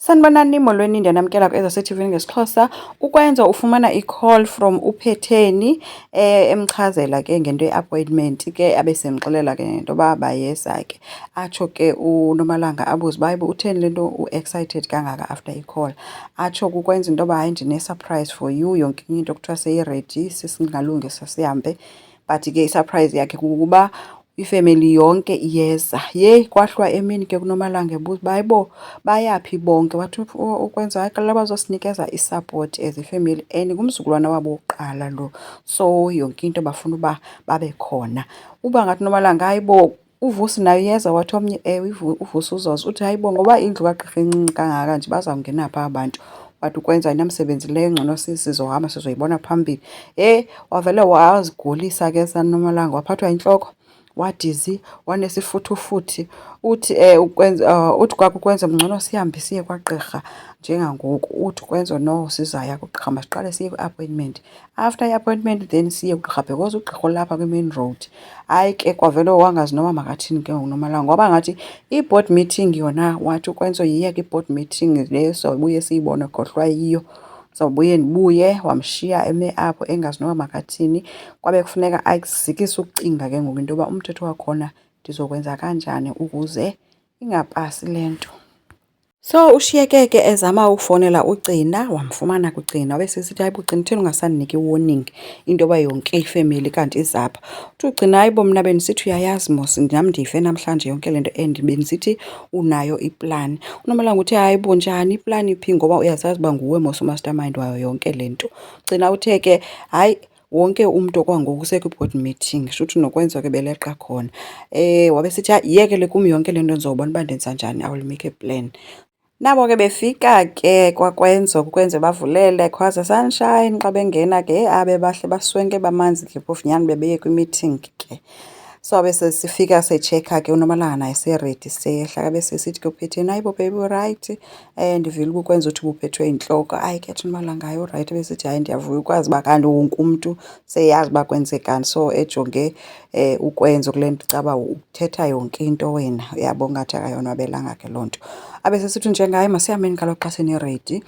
Sanibonani molweni, ndiyanamkela kwi-SABC TV ngesiXhosa. Ukwenza ufumana i-call from uPhetheni emchazela ke ngento ye-appointment ke abe semxelela ke ngento yoba bayeza ke. Atsho ke uNomalanga abuze uba hayibo utheni le nto u-excited kangaka after i-call. Atsho kukwenza into yoba hayi ndine-surprise for you, yonke into kuthiwa seyiredi sesingalungisa sihambe. But ke i-surprise yakhe kukuba ifemeli yonke iyeza. Yeyi, kwahlwa emini ke kuNomalanga ebuza uba hayibo bayaphi bonke. Wathi ukwenza hayi kaloku bazosinikeza i-support as ifemeli and ngumzukulwana wabo wokuqala lo, so yonke into bafuna uba babe khona. Uba ngathi uNomalanga hayibo uVusi naye iyeza, wathi omnye ewe uVusi uzoza. Uthi hayibo ngoba indlu kagqirha incinci kangaka nje bazawungena phaa abantu. Wathi ukwenza inamsebenzi leyo ngcono sizohamba sizoyibona phambili. Wavele wazigulisa ke saNomalanga, waphathwa yintloko, wadizi, wanesifuthufuthi. Uthi uthi kwakhe ukwenza ngcono sihambe siye kwagqirha njengangoku. Uthi ukwenza no, sizaya kugqirha, masiqale siye kwi-appointment. After i-appointment then siye kugqirha because ugqirha olapha kwi-main road. Hayi ke kwavele wangazi noba makathini ke nguNomalanga ngoba ngathi i-board meeting yona, wathi ukwenza yiyeke i-board meeting leyo sawubuye siyibone gohlwa yiyo. Sawubuye ndibuye, wamshiya eme apho engazi noba makathini. Kwabe kufuneka azikise ukucinga ke ngoku into yoba umthetho wakhona ndizokwenza kanjani ukuze ingapasi le nto. So ushiyeke ke ezama ukufowunela uGcina, wamfumana kuGcina. Wabe sesithi hayibo Gcina, utheni ungasandiniki i-warning into yoba yonke ifemeli kanti izapha. Uthi uGcina hayibo mna bendisithi uyayazi mos nam ndive namhlanje yonke le nto and bendisithi unayo iplani. uNomalanga uthi hayibo njani iplani phi ngoba uyazazi uba nguwe mos umastermind wayo yonke le nto. Gcina uthe ke hayi wonke umntu okwangoku usekwi-board meeting, shuthi nokwenza ke beleqa khona. Wabe sithi hayi yiyekele kum yonke le nto ndizobona uba ndenza njani, I will make a plan. Nabo ke befika ke kukwenza bavulele khwaza sunshine. Xa bengena ke abe bahle baswenke bamanzi ke phofu nyhani bebeye kwi-meeting ke. So bese sifika setshekha ke uNomalanga naye seredi sehla. Kabe sesithi ke uPhetheni hayibo baby urayithi, ndivile ukukwenza uthi ubuphethwe yintloko. Hayi ke athi uNomalanga hayi urayithi. Besithi hayi ndiyavuya ukwazi uba kanti wonke umntu seyazi uba kwenzekani, so ejonge ukwenza kule nto caba uthetha yonke into wena, uyabo ngathi akayonwabelanga ke loo nto. Abe sesithi njengaye masihambeni kaloku xa seniredi.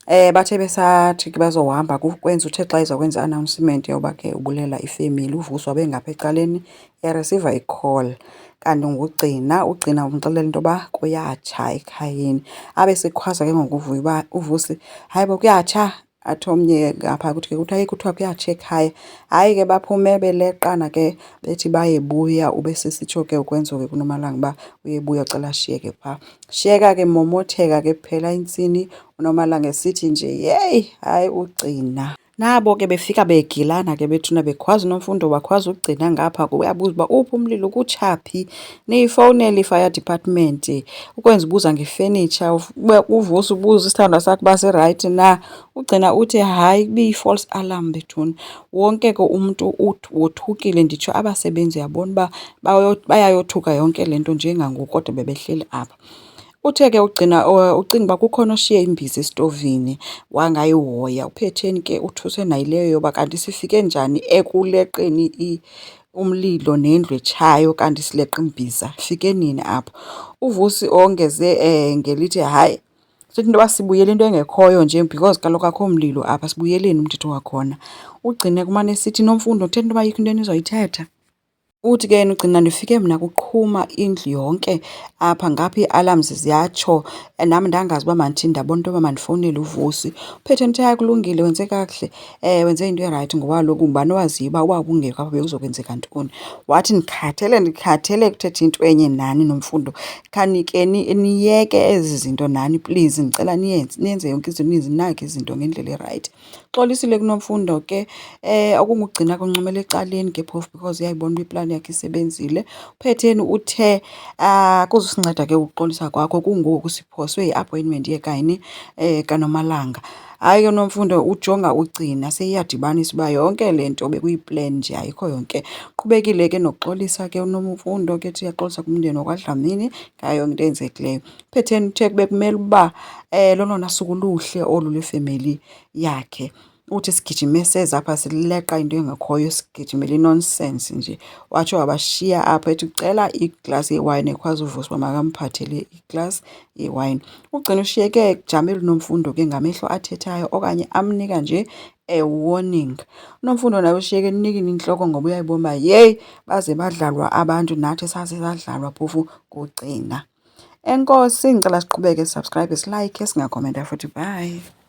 Bathe besathi ke bazohamba kukwenza uthe xa ezakwenza i-announcement yoba ke ubulela ifemeli, uVusi wabe ngapha ecaleni eresiva i-call. Kanti nguGcina, uGcina umxelela into yoba kuyatsha ekhayeni. Abe sekhwaza ke ngoku uvuya uba uVusi hayibo kuyatsha. Athi omnye ngapha kuthi ke hayi kuthiwa kuyatsha ekhaya. Hayi ke baphume beleqana ke bethi bayebuya. Ube sesitsho ke ukwenza ke kuNomalanga uba uyebuya ucela ashiyeke phaa. Shiyeka ke momotheka ke kuphela intsini. uNomalanga esithi nje yeyi hayi uGcina. Nabo ke befika begilana ke bethuna bekhwaza uNomfundo, bakhwaza uGcina ngapha uyabuza uba uphi umlilo, kutsha phi, niyifowunele i-fire department. Ukwenza ubuza ngefenitsha, uVusi ubuza isithandwa sakhe uba sirayithi na. uGcina uthi hayi ibiyi-false alarm bethuna. Wonke ke umntu wothukile, nditsho abasebenzi yabona uba bayayothuka yonke le nto njengangoku kodwa bebehleli apha. Uthe ke uGcina ucinga uba kukhona oshiye imbiza esitovini wangayihoya. uPhetheni ke uthuswe nayileyo yoba kanti sifike njani ekuleqeni umlilo nendlu etshayo kanti sileqa imbiza, fike nini apho. uVusi ongeze ngelithi hayi sithi into yoba sibuyele into engekhoyo nje because kaloku akho mlilo apha, sibuyeleni umthetho wakhona. uGcina kumane esithi Nomfundo uthetha into yoba ayikho into enizoyithetha. Uthi ke yena uGcina ndifike mna kuqhuma indlu yonke apha ngapha ii-alarms ziyatsho nam ndangazi uba mandithini, ndabona into yoba mandifowunele uVusi. uPhetheni uthi hayi kulungile wenze kakuhle, wenze into erayithi ngoba kaloku ngubani owaziyo uba ubungekho apha bekuzokwenzeka ntoni. Wathi ndikhathele kuthetha into enye nani Nomfundo, khanike niyeke ezi zinto nani please, ndicela niyenze yonke izinto, nizinake izinto ngendlela erayithi. Xolisile kuNomfundo ke okunguGcina kuncumela ecaleni ke phofu because uyayibona uba iplani yakhe isebenzile. uPhetheni uthe kuzusinceda ke ukuxolisa kwakho, kungoku siphoswe yi-appointment yekayini kaNomalanga. Hayi ke Nomfundo ujonga uGcina seyiyadibanisa uba yonke le nto bekuyiplan nje ayikho yonke. Qhubekile ke nokuxolisa ke uNomfundo ke ethi uyaxolisa kumndeni wakwaDlamini ngayo yonke into eyenzekileyo. uPhetheni uthe bekumele uba lolona suku luhle olu lwefemeli yakhe. ukuthi sigijime seza apha sileqa into engekhoyo, sigijimele inonsense nje. Watsho wabashiya apho ethi ucela iglasi yewayini, ekwazi uvusa uba makamphathele iglasi yewayini. Ugcina ushiyeke ejamele uNomfundo ke ngamehlo athethayo okanye amnika nje a warning. uNomfundo naye ushiyeke enikini intloko ngoba uyayibona uba yeyi baze badlalwa abantu, nathi sasidlalwa phofu kugcina. Enkosi, ngicela siqhubeke, subscribe, silike, singakhomenta futhi. Bye.